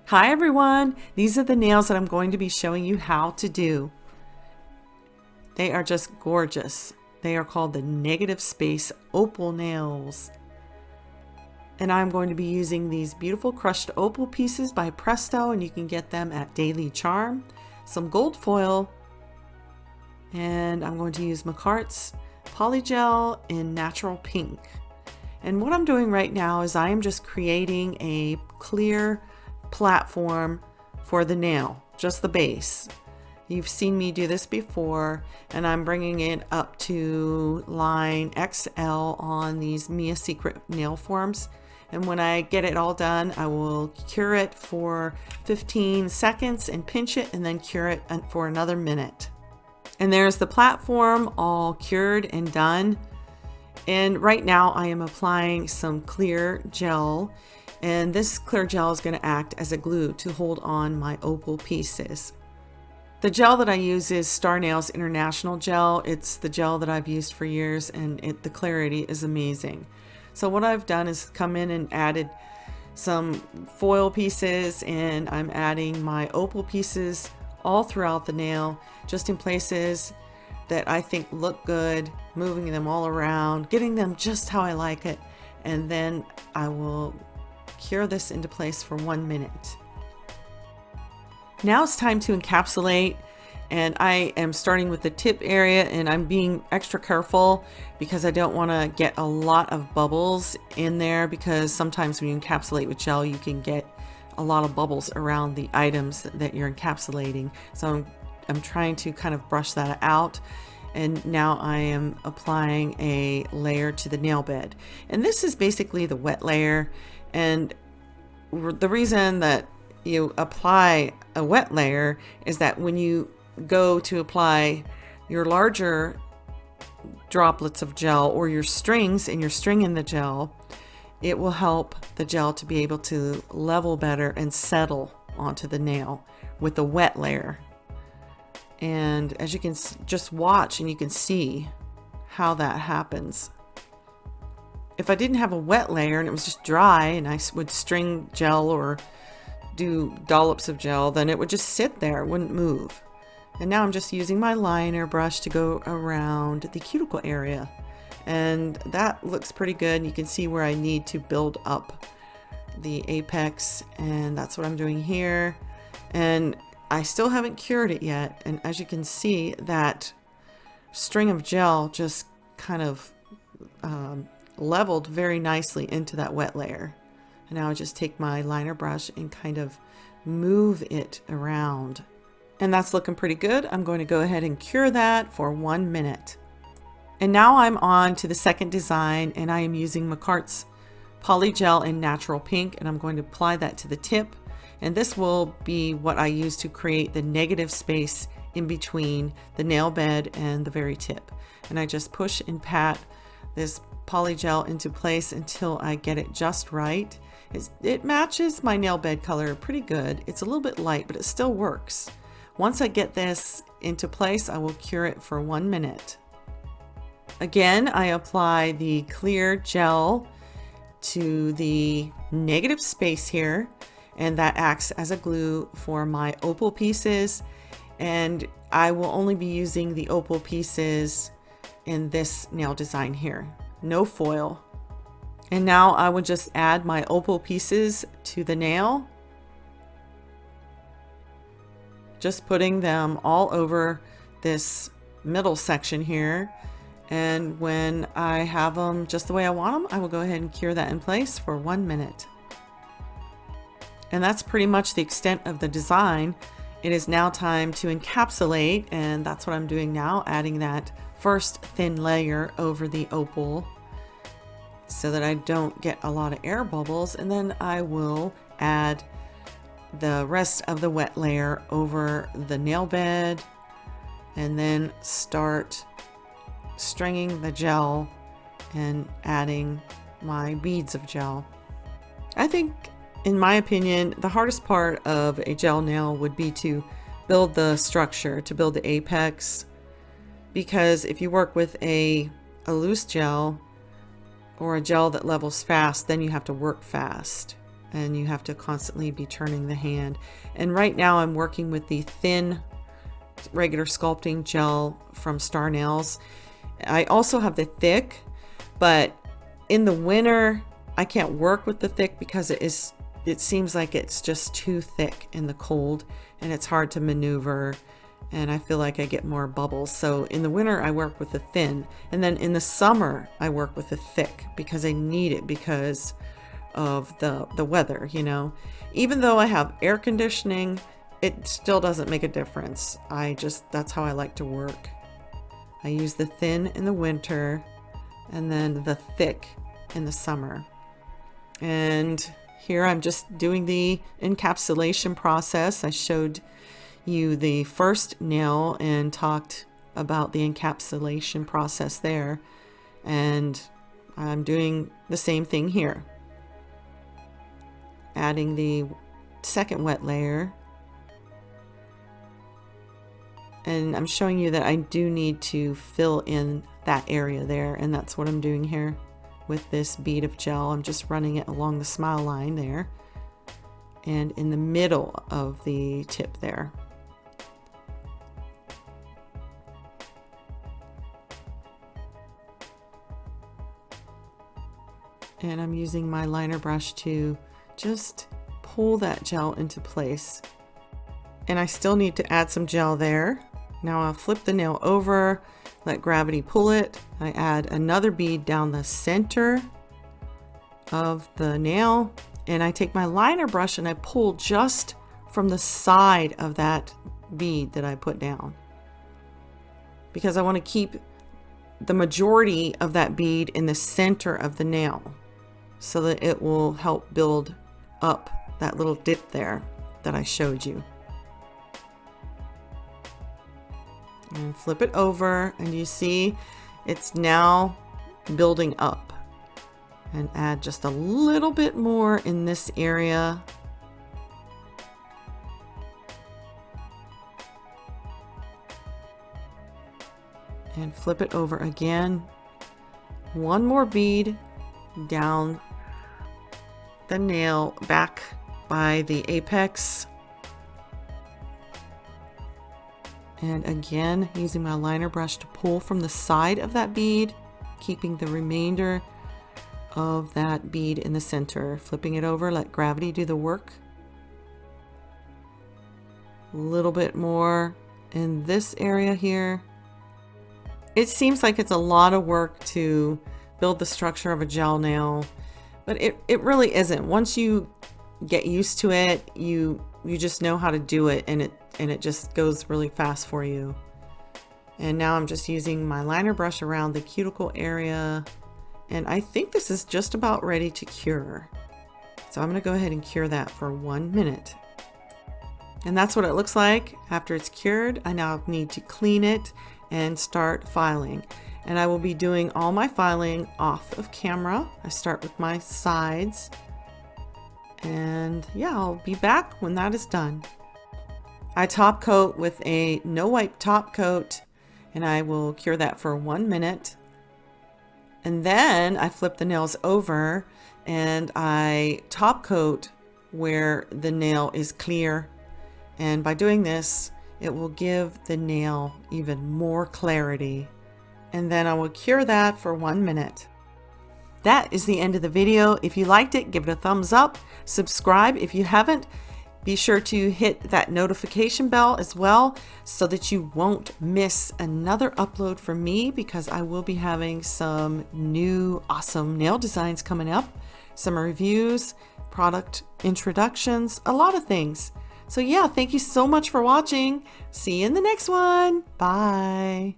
Hi everyone, these are the nails that I'm going to be showing you how to do. They are just gorgeous. They are called the Negative Space Opal nails. And I'm going to be using these beautiful crushed opal pieces by Presto, and you can get them at Daily Charm, some gold foil, and I'm going to use McCart's Polygel in Natural Pink. And what I'm doing right now is I am just creating a clear platform for the nail, just the base. You've seen me do this before, and I'm bringing it up to line XL on these Mia Secret nail forms. And when I get it all done, I will cure it for 15 seconds and pinch it, and then cure it for another minute. And there's the platform all cured and done. And right now I am applying some clear gel, and this clear gel is going to act as a glue to hold on my opal pieces. The gel that I use is Star Nails International Gel. It's the gel that I've used for years, and the clarity is amazing. So what I've done is come in and added some foil pieces, and I'm adding my opal pieces all throughout the nail, just in places that I think look good, moving them all around, getting them just how I like it, and then I will cure this into place for 1 minute. Now it's time to encapsulate, and I am starting with the tip area, and I'm being extra careful because I don't want to get a lot of bubbles in there, because sometimes when you encapsulate with gel you can get a lot of bubbles around the items that you're encapsulating. So I'm trying to kind of brush that out. And now I am applying a layer to the nail bed. And this is basically the wet layer. And the reason that you apply a wet layer is that when you go to apply your larger droplets of gel, or your strings, and you're stringing the gel, it will help the gel to be able to level better and settle onto the nail with the wet layer. And as you can just watch, and you can see how that happens. If I didn't have a wet layer and it was just dry, and I would string gel or do dollops of gel, then it would just sit there, it wouldn't move. And now I'm just using my liner brush to go around the cuticle area, and that looks pretty good. You can see where I need to build up the apex, and that's what I'm doing here. And I still haven't cured it yet, and as you can see, that string of gel just kind of leveled very nicely into that wet layer. And now I just take my liner brush and kind of move it around, and that's looking pretty good. I'm going to go ahead and cure that for 1 minute. And now I'm on to the second design, and I am using McCart's Polygel in Natural Pink, and I'm going to apply that to the tip. And this will be what I use to create the negative space in between the nail bed and the very tip. And I just push and pat this polygel into place until I get it just right. It matches my nail bed color pretty good. It's a little bit light, but it still works. Once I get this into place, I will cure it for 1 minute. Again, I apply the clear gel to the negative space here, and that acts as a glue for my opal pieces. And I will only be using the opal pieces in this nail design here, no foil. And now I would just add my opal pieces to the nail, just putting them all over this middle section here. And when I have them just the way I want them, I will go ahead and cure that in place for 1 minute. And that's pretty much the extent of the design. It is now time to encapsulate, and that's what I'm doing now, adding that first thin layer over the opal so that I don't get a lot of air bubbles. And then I will add the rest of the wet layer over the nail bed, and then start stringing the gel and adding my beads of gel. I think, in my opinion, the hardest part of a gel nail would be to build the structure, to build the apex, because if you work with a loose gel or a gel that levels fast, then you have to work fast. and you have to constantly be turning the hand. And right now I'm working with the thin regular sculpting gel from Starr Nails. I also have the thick, but in the winter I can't work with the thick because it seems like it's just too thick in the cold and it's hard to maneuver, and I feel like I get more bubbles. So in the winter I work with the thin, and then in the summer I work with the thick because I need it because of the weather, you know. Even though I have air conditioning, it still doesn't make a difference. That's how I like to work. I use the thin in the winter and then the thick in the summer. And here I'm just doing the encapsulation process. I showed you the first nail and talked about the encapsulation process there. And I'm doing the same thing here. Adding the second wet layer. And I'm showing you that I do need to fill in that area there, and that's what I'm doing here with this bead of gel. I'm just running it along the smile line there and in the middle of the tip there. And I'm using my liner brush to just pull that gel into place. And I still need to add some gel there. Now I'll flip the nail over, let gravity pull it. I add another bead down the center of the nail, and I take my liner brush and I pull just from the side of that bead that I put down, because I want to keep the majority of that bead in the center of the nail so that it will help build up that little dip there that I showed you. And flip it over, and you see it's now building up. And add just a little bit more in this area. And flip it over again. One more bead down the nail back by the apex. And again, using my liner brush to pull from the side of that bead, keeping the remainder of that bead in the center. Flipping it over, let gravity do the work. A little bit more in this area here. It seems like it's a lot of work to build the structure of a gel nail, but it really isn't. Once you get used to it, you just know how to do it, and it just goes really fast for you. And now I'm just using my liner brush around the cuticle area, and I think this is just about ready to cure. So I'm going to go ahead and cure that for 1 minute. And that's what it looks like after it's cured. I now need to clean it and start filing. And I will be doing all my filing off of camera. I start with my sides. And yeah, I'll be back when that is done. I top coat with a no wipe top coat, and I will cure that for 1 minute. And then I flip the nails over and I top coat where the nail is clear. And by doing this, it will give the nail even more clarity. And then I will cure that for 1 minute. That is the end of the video. If you liked it, give it a thumbs up. Subscribe if you haven't. Be sure to hit that notification bell as well so that you won't miss another upload from me, because I will be having some new awesome nail designs coming up, some reviews, product introductions, a lot of things. So yeah, thank you so much for watching. See you in the next one. Bye.